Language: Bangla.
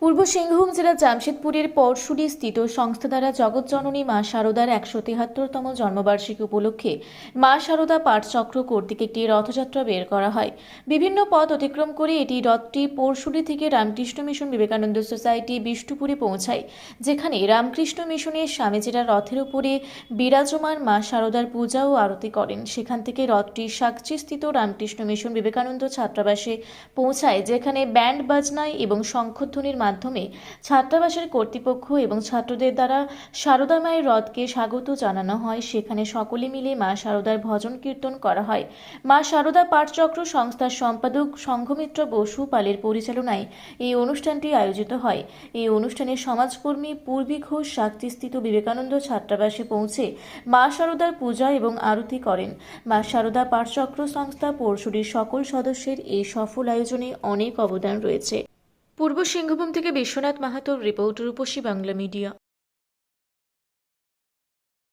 পূর্ব সিংভূম জেলার জামশেদপুরের পরশুরি স্থিত সংস্থা দ্বারা জগৎজননী মা শারদার ১৭৩তম জন্মবার্ষিকী উপলক্ষে মা শারদা পাঠচক্র কর্তৃক একটি রথযাত্রা বের করা হয়। বিভিন্ন পথ অতিক্রম করে এটি রথটি পরশুরি থেকে রামকৃষ্ণ মিশন বিবেকানন্দ সোসাইটি বিষ্ণুপুরে পৌঁছায়, যেখানে রামকৃষ্ণ মিশনের স্বামীজিরা রথের উপরে বিরাজমান মা শারদার পূজা ও আরতি করেন। সেখান থেকে রথটি সাকচিস্থিত রামকৃষ্ণ মিশন বিবেকানন্দ ছাত্রাবাসে পৌঁছায়, যেখানে ব্যান্ড বাজনায় এবং শঙ্খধ্বনির মাধ্যমে ছাত্রাবাসের কর্তৃপক্ষ এবং ছাত্রদের দ্বারা শারদা মায়ের রথকে স্বাগত জানানো হয়। সেখানে সকলে মিলে মা শারদার ভজন কীর্তন করা হয়। মা শারদা পাঠচক্র সংস্থার সম্পাদক সংঘমিত্র বসু পালের পরিচালনায় এই অনুষ্ঠানটি আয়োজিত হয়। এই অনুষ্ঠানে সমাজকর্মী পূর্বী ঘোষ সাকচিস্থিত বিবেকানন্দ ছাত্রাবাসে পৌঁছে মা শারদার পূজা এবং আরতি করেন। মা শারদা পাঠচক্র সংস্থা পরশুরির সকল সদস্যের এই সফল আয়োজনে অনেক অবদান রয়েছে। পূর্ব সিংভূম থেকে বিশ্বনাথ মাহাতোর রিপোর্ট, রূপসী বাংলা মিডিয়া।